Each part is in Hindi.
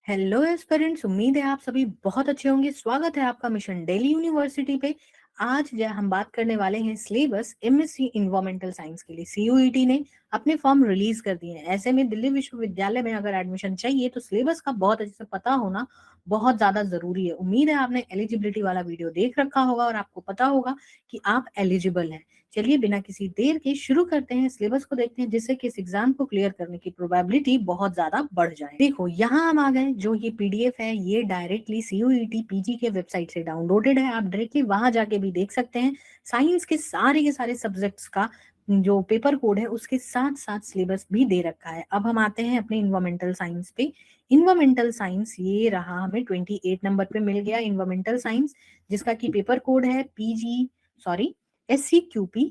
हेलो एस्पिरेंट्स, उम्मीद है आप सभी बहुत अच्छे होंगे। स्वागत है आपका मिशन डेली यूनिवर्सिटी पे। आज जो हम बात करने वाले हैं सिलेबस एमएससी इन्वायरमेंटल साइंस के लिए। सीयूईटी ने अपने फॉर्म रिलीज कर दिए हैं। ऐसे में दिल्ली विश्वविद्यालय में अगर एडमिशन चाहिए तो सिलेबस का बहुत अच्छे से पता होना बहुत ज्यादा जरूरी है। उम्मीद है आपने एलिजिबिलिटी वाला वीडियो देख रखा होगा और आपको पता होगा कि आप एलिजिबल हैं। चलिए बिना किसी देर के शुरू करते हैं, सिलेबस को देखते हैं जिससे कि इस एग्जाम को क्लियर करने की प्रोबेबिलिटी बहुत ज्यादा बढ़ जाए। देखो यहाँ हम आ गए। जो ये पीडीएफ है ये डायरेक्टली सीयूईटी पीजी के वेबसाइट से डाउनलोडेड है। आप डायरेक्टली वहां जाके भी देख सकते हैं। साइंस के सारे सब्जेक्ट्स का जो पेपर कोड है उसके साथ साथ सिलेबस भी दे रखा है। अब हम आते हैं अपने इन्वायरमेंटल साइंस पे। इन्वायरमेंटल साइंस ये रहा, हमें 28 नंबर पे मिल गया इन्वायरमेंटल साइंस, जिसका की पेपर कोड है पीजी सॉरी SCQP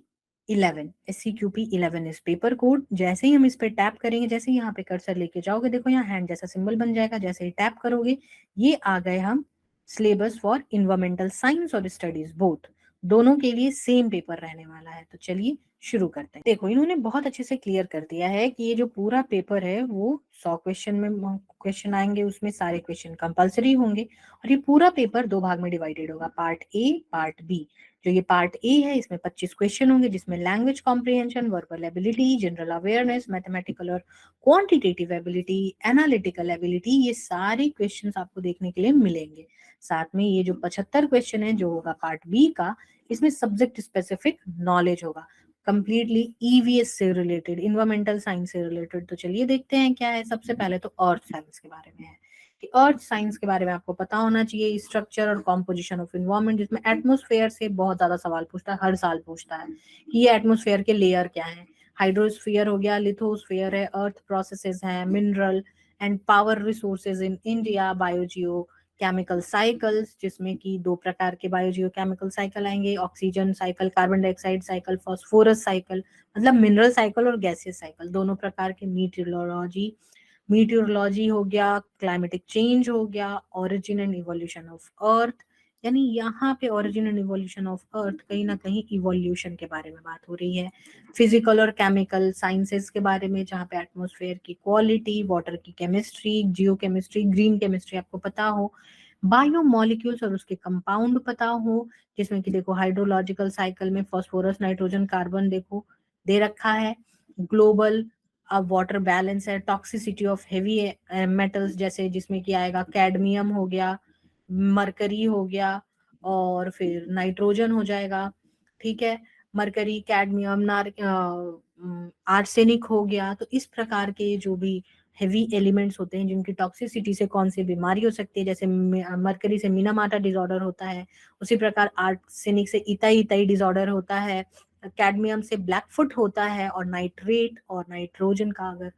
11 इस पेपर कोड। जैसे ही हम इस पे टैप करेंगे, जैसे ही यहाँ पे कर्सर लेके जाओगे, देखो यहाँ हैंड जैसा सिंबल बन जाएगा। जैसे ही टैप करोगे ये आ गए हम सिलेबस फॉर इन्वायरमेंटल साइंस और स्टडीज बोथ, दोनों के लिए सेम पेपर रहने वाला है। तो चलिए शुरू करते हैं। देखो इन्होंने बहुत अच्छे से क्लियर कर दिया है कि ये जो पूरा पेपर है वो 100 क्वेश्चन में क्वेश्चन आएंगे, उसमें सारे क्वेश्चन कंपलसरी होंगे और ये पूरा पेपर दो भाग में डिवाइडेड होगा, पार्ट ए पार्ट बी। जो ये पार्ट ए है इसमें 25 क्वेश्चन होंगे, जिसमें language comprehension, verbal ability, general awareness, mathematical और क्वांटिटेटिव एबिलिटी, एनालिटिकल एबिलिटी, ये सारे क्वेश्चंस आपको देखने के लिए मिलेंगे। साथ में ये जो 75 क्वेश्चन है जो होगा पार्ट बी का, इसमें सब्जेक्ट स्पेसिफिक नॉलेज होगा, कंप्लीटली ईवीएस से रिलेटेड, इन्वायरमेंटल साइंस से रिलेटेड। तो चलिए देखते हैं क्या है। सबसे पहले तो अर्थ साइंस के बारे में है कि अर्थ साइंस के बारे में आपको पता होना चाहिए, स्ट्रक्चर और कॉम्पोजिशन ऑफ इन्वायरमेंट, जिसमें एटमोस्फेयर से बहुत ज्यादा सवाल पूछता है, हर साल पूछता है कि ये एटमोस्फेयर के लेयर क्या है। हाइड्रोस्फीयर हो गया, लिथोस्फीयर है, अर्थ प्रोसेसेस हैं, mineral and power resources in India, biogeochemical cycles, जिसमें कि दो प्रकार के बायोजियो केमिकल साइकिल आएंगे, oxygen cycle, carbon dioxide cycle, phosphorus cycle, मतलब मिनरल साइकिल और गैसियस साइकिल, दोनों प्रकार के। मीटियोरोलॉजी हो गया, क्लाइमेटिक चेंज हो गया, origin and evolution of earth, यानी यहाँ पे origin and evolution of earth कहीं ना कहीं इवोल्यूशन के बारे में बात हो रही है। फिजिकल और केमिकल साइंसेस के बारे में, जहाँ पे एटमॉस्फेयर की क्वालिटी, वाटर की केमिस्ट्री, जियो केमिस्ट्री, ग्रीन केमिस्ट्री आपको पता हो, बायो मॉलिक्यूल्स और उसके कंपाउंड पता हो, जिसमें कि देखो हाइड्रोलॉजिकल साइकिल में फॉस्फोरस, नाइट्रोजन, कार्बन देखो दे रखा है। ग्लोबल अब वाटर बैलेंस है, टॉक्सिसिटी ऑफ हेवी मेटल्स, जैसे जिसमें कि आएगा कैडमियम हो गया, मरकरी हो गया और फिर नाइट्रोजन हो जाएगा। ठीक है, मरकरी, कैडमियम, आर्सेनिक हो गया। तो इस प्रकार के जो भी हेवी एलिमेंट्स होते हैं जिनकी टॉक्सिसिटी से कौन सी बीमारी हो सकती है, जैसे मरकरी से मीनामाटा डिसऑर्डर होता है, उसी प्रकार आर्सेनिक से इताई इताई डिसऑर्डर होता है, कैडमियम से ब्लैकफुट होता है, और नाइट्रेट और नाइट्रोजन का अगर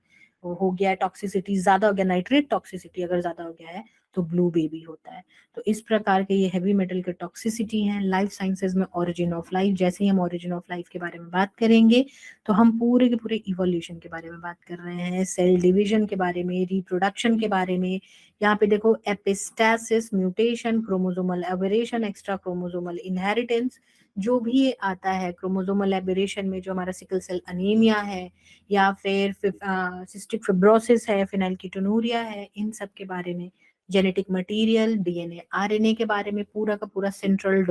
हो गया टॉक्सिसिटी ज्यादा हो गया, नाइट्रेट टॉक्सिसिटी अगर ज्यादा हो गया है तो ब्लू बेबी होता है। तो इस प्रकार के ये हैवी मेटल के टॉक्सिसिटी हैं। लाइफ साइंसेज में ओरिजिन ऑफ लाइफ, जैसे ही हम ओरिजिन ऑफ लाइफ के बारे में बात करेंगे तो हम पूरे के पूरे इवोल्यूशन के बारे में बात कर रहे हैं, सेल डिवीजन के बारे में, रिप्रोडक्शन के बारे में। यहाँ पे देखो epistasis, mutation, chromosomal aberration, extra chromosomal inheritance, जो भी ये आता है क्रोमोसोमल एबरेशन में, जो हमारा सिकल सेल अनीमिया है या फिर सिस्टिक फिब्रोसिस है, फिनाइलकीटोनूरिया है, इन सब के बारे में, जेनेटिक मटेरियल, डीएनए आरएनए के बारे में, पूरा का पूरा सेंट्रल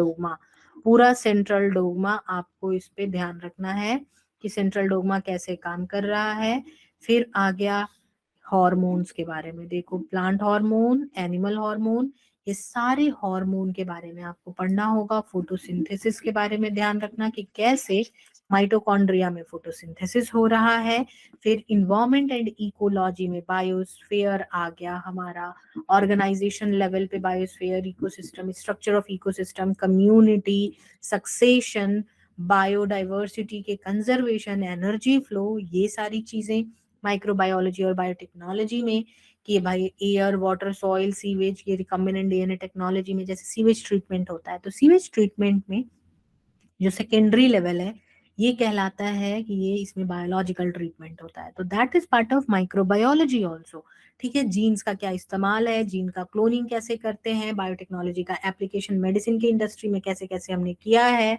डोगमा आपको इस पे ध्यान रखना है कि सेंट्रल डोगमा कैसे काम कर रहा है। फिर आ गया हॉर्मोन्स के बारे में, देखो प्लांट हार्मोन, एनिमल हार्मोन, ये सारे हार्मोन के बारे में आपको पढ़ना होगा। फोटोसिंथेसिस के बारे में ध्यान रखना कि कैसे माइटोकॉन्ड्रिया में फोटोसिंथेसिस हो रहा है। फिर इन्वायरमेंट एंड इकोलॉजी में बायोस्फीयर आ गया हमारा, ऑर्गेनाइजेशन लेवल पे biosphere, ecosystem, structure of ecosystem, community, succession, biodiversity के कंजर्वेशन, एनर्जी फ्लो, ये सारी चीजें। माइक्रोबायोलॉजी और बायोटेक्नोलॉजी में कि भाई एयर, वाटर, सॉइल, सीवेज, ये रिकम्बिनेंट डीएनए टेक्नोलॉजी में जैसे सीवेज ट्रीटमेंट होता है, तो सीवेज ट्रीटमेंट में जो सेकेंडरी लेवल है ये कहलाता है कि ये इसमें बायोलॉजिकल ट्रीटमेंट होता है, तो that is part of microbiology also. ठीक है, जीन्स का क्या इस्तेमाल है, जीन का क्लोनिंग कैसे करते हैं, बायोटेक्नोलॉजी का एप्लीकेशन मेडिसिन की इंडस्ट्री में कैसे कैसे हमने किया है,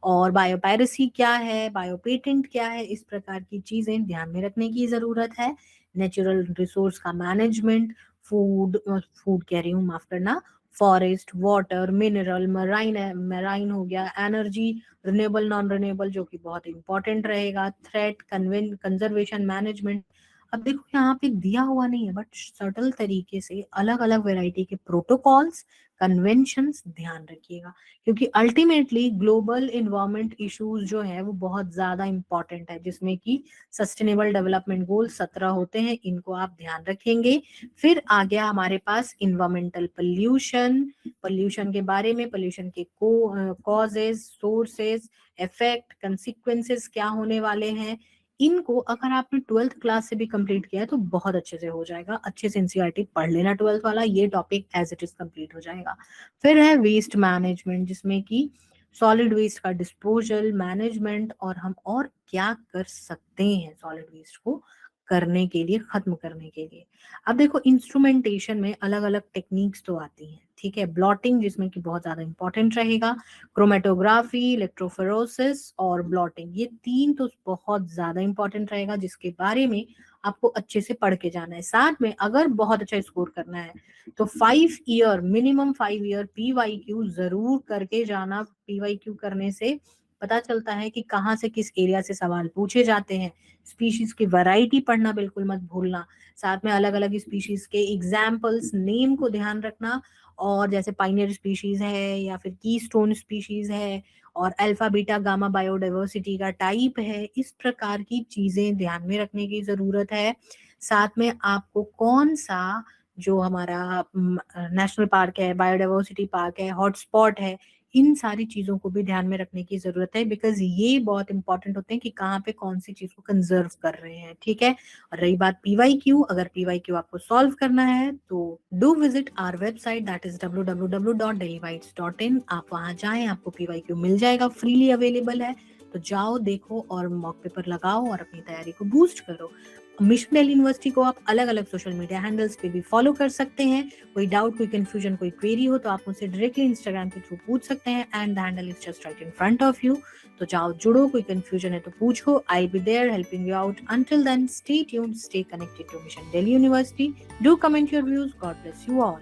और बायोपायरेसी क्या है, बायोपेटेंट क्या है, इस प्रकार की चीजें ध्यान में रखने की जरूरत है। नेचुरल रिसोर्स का मैनेजमेंट, फूड कह रही हूँ, माफ करना, फॉरेस्ट, वाटर, मिनरल, मराइन हो गया, एनर्जी, रिन्यूएबल, नॉन रिन्यूएबल, जो कि बहुत इंपॉर्टेंट रहेगा, थ्रेट, कंजर्वेशन, मैनेजमेंट। अब देखो यहाँ पे दिया हुआ नहीं है, बट सटल तरीके से अलग अलग वैरायटी के प्रोटोकॉल्स, कन्वेंशंस ध्यान रखिएगा, क्योंकि अल्टीमेटली ग्लोबल इन्वायरमेंट इश्यूज जो है वो बहुत ज्यादा इंपॉर्टेंट है, जिसमें कि सस्टेनेबल डेवलपमेंट गोल 17 होते हैं, इनको आप ध्यान रखेंगे। फिर आ गया हमारे पास इन्वायरमेंटल पोल्यूशन, पोल्यूशन के बारे में, पोल्यूशन के कॉजेज, सोर्सेज, इफेक्ट, कंसिक्वेंसेस क्या होने वाले हैं। इनको अगर आपने 12th क्लास से भी कंप्लीट किया है तो बहुत अच्छे से हो जाएगा, अच्छे से एनसीईआरटी पढ़ लेना 12th वाला, ये topic as it is complete हो जाएगा। फिर है वेस्ट मैनेजमेंट, जिसमें कि सॉलिड वेस्ट का डिस्पोजल, मैनेजमेंट, और हम और क्या कर सकते हैं सॉलिड वेस्ट को करने के लिए, खत्म करने के लिए। अब देखो इंस्ट्रूमेंटेशन में अलग अलग टेक्निक्स तो आती हैं, ठीक है। ब्लॉटिंग, जिसमें कि बहुत ज्यादा इंपॉर्टेंट रहेगा, क्रोमेटोग्राफी, इलेक्ट्रोफोरोसिस और ब्लॉटिंग, ये 3 तो बहुत ज्यादा इंपॉर्टेंट रहेगा, जिसके बारे में आपको अच्छे से पढ़ के जाना है। साथ में अगर बहुत अच्छा स्कोर करना है तो 5 ईयर, मिनिमम 5 ईयर PYQ जरूर करके जाना। PYQ करने से पता चलता है कि कहाँ से किस एरिया से सवाल पूछे जाते हैं। स्पीशीज की वैरायटी पढ़ना बिल्कुल मत भूलना, साथ में अलग अलग स्पीशीज के एग्जाम्पल्स, नेम को ध्यान रखना, और जैसे पाइनियर स्पीशीज है या फिर कीस्टोन स्पीशीज है, और अल्फा बीटा गामा बायोडाइवर्सिटी का टाइप है, इस प्रकार की चीजें ध्यान में रखने की जरूरत है। साथ में आपको कौन सा जो हमारा नेशनल पार्क है, बायोडाइवर्सिटी पार्क है, हॉटस्पॉट है, इन सारी चीजों को भी ध्यान में रखने की जरूरत है, बिकॉज ये बहुत इंपॉर्टेंट होते हैं कि कहाँ पे कौन सी चीज को कंजर्व कर रहे हैं, ठीक है। और रही बात PYQ, अगर PYQ आपको सॉल्व करना है तो do visit our website, that is www.dailybytes.in। आप वहां जाएं, आपको PYQ मिल जाएगा, फ्रीली अवेलेबल है, तो जाओ देखो और मॉक पेपर लगाओ और अपनी तैयारी को बूस्ट करो। मिशन दिल्ली यूनिवर्सिटी को आप अलग अलग सोशल मीडिया हैंडल्स पे भी फॉलो कर सकते हैं। कोई डाउट, कोई कंफ्यूजन, कोई क्वेरी हो तो आप मुझसे डायरेक्टली इंस्टाग्राम के थ्रू पूछ सकते हैं, and the handle is just right in front of you. तो जाओ जुड़ो, कोई कंफ्यूजन है तो पूछो, I will be there helping you out. Until then stay tuned, stay connected to Mission Delhi University, do comment your views, God bless you all.